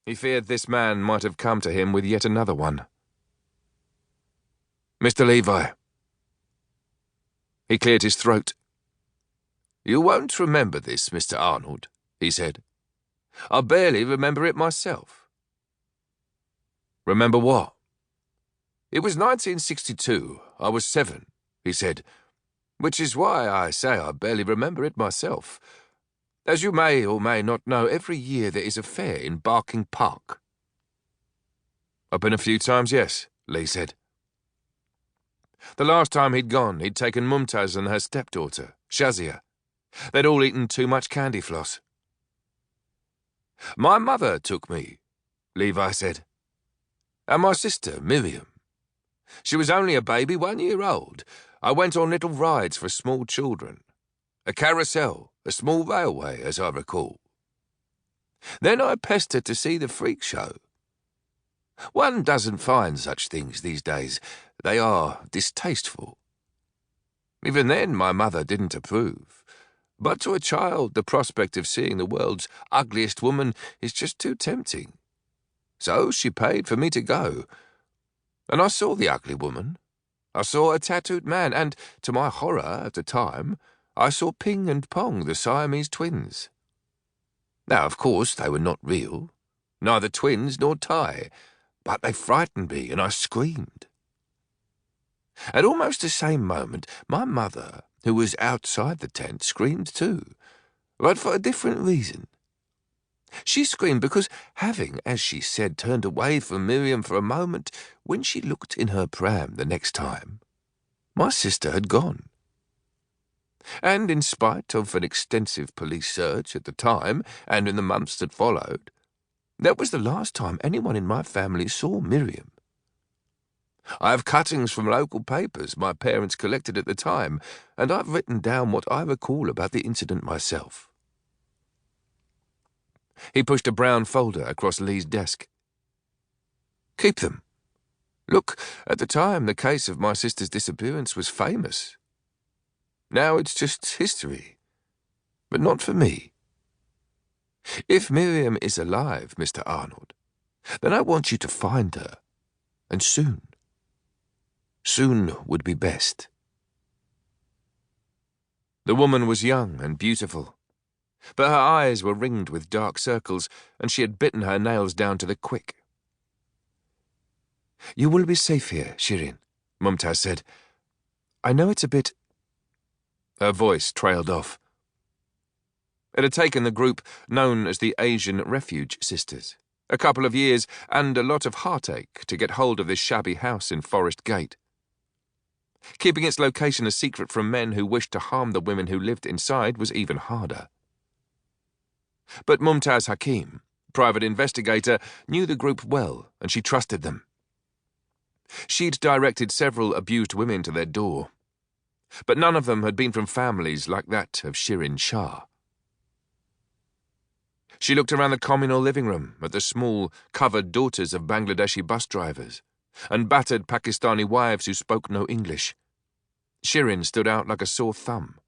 He feared this man might have come to him with yet another one. "Mr. Levi." He cleared his throat. "You won't remember this, Mr. Arnold," he said. "I barely remember it myself." "Remember what?" "It was 1962. I was 7, he said, which is why I say I barely remember it myself. As you may or may not know, every year there is a fair in Barking Park." "I've been a few times, yes," Lee said. The last time he'd gone, he'd taken Mumtaz and her stepdaughter, Shazia. They'd all eaten too much candy floss. "My mother took me," Levi said. "And my sister, Miriam. She was only a baby, 1 year old. I went on little rides for small children. A carousel, a small railway, as I recall. Then I pestered to see the freak show. One doesn't find such things these days. They are distasteful. Even then my mother didn't approve. But to a child, the prospect of seeing the world's ugliest woman is just too tempting. So she paid for me to go. And I saw the ugly woman. I saw a tattooed man, and, to my horror at the time, I saw Ping and Pong, the Siamese twins. Now, of course, they were not real, neither twins nor Tai, but they frightened me, and I screamed. At almost the same moment, my mother, who was outside the tent, screamed too, but for a different reason. She screamed because, having, as she said, turned away from Miriam for a moment, when she looked in her pram the next time, my sister had gone. And in spite of an extensive police search at the time and in the months that followed, that was the last time anyone in my family saw Miriam. I have cuttings from local papers my parents collected at the time, and I've written down what I recall about the incident myself. He pushed a brown folder across Lee's desk. "Keep them. Look, at the time the case of my sister's disappearance was famous. Now it's just history, but not for me. If Miriam is alive, Mr. Arnold, then I want you to find her, and soon. Soon would be best." The woman was young and beautiful, but her eyes were ringed with dark circles, and she had bitten her nails down to the quick. "You will be safe here, Shirin," Mumtaz said. "I know it's a bit—" Her voice trailed off. It had taken the group known as the Asian Refuge Sisters a couple of years and a lot of heartache to get hold of this shabby house in Forest Gate. Keeping its location a secret from men who wished to harm the women who lived inside was even harder. But Mumtaz Hakim, private investigator, knew the group well, and she trusted them. She'd directed several abused women to their door, but none of them had been from families like that of Shirin Shah. She looked around the communal living room at the small, covered daughters of Bangladeshi bus drivers and battered Pakistani wives who spoke no English. Shirin stood out like a sore thumb.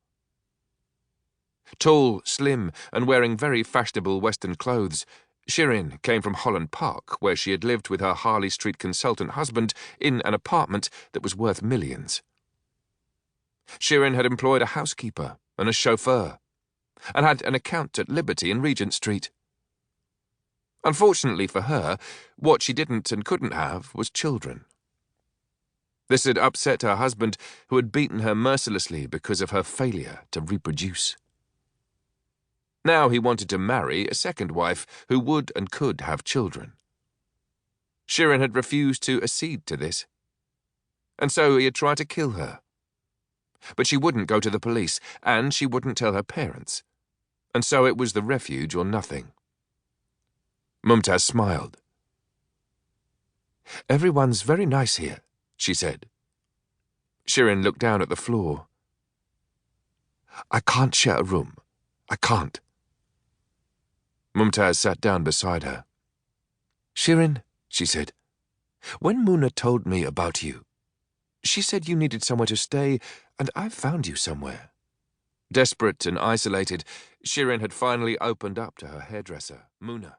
Tall, slim, and wearing very fashionable Western clothes, Shirin came from Holland Park, where she had lived with her Harley Street consultant husband in an apartment that was worth millions. Shirin had employed a housekeeper and a chauffeur, and had an account at Liberty in Regent Street. Unfortunately for her, what she didn't and couldn't have was children. This had upset her husband, who had beaten her mercilessly because of her failure to reproduce. Now he wanted to marry a second wife who would and could have children. Shirin had refused to accede to this, and so he had tried to kill her. But she wouldn't go to the police, and she wouldn't tell her parents, and so it was the refuge or nothing. Mumtaz smiled. "Everyone's very nice here," she said. Shirin looked down at the floor. "I can't share a room. I can't." Mumtaz sat down beside her. "Shirin," she said, "when Muna told me about you, she said you needed somewhere to stay, and I've found you somewhere." Desperate and isolated, Shirin had finally opened up to her hairdresser, Muna.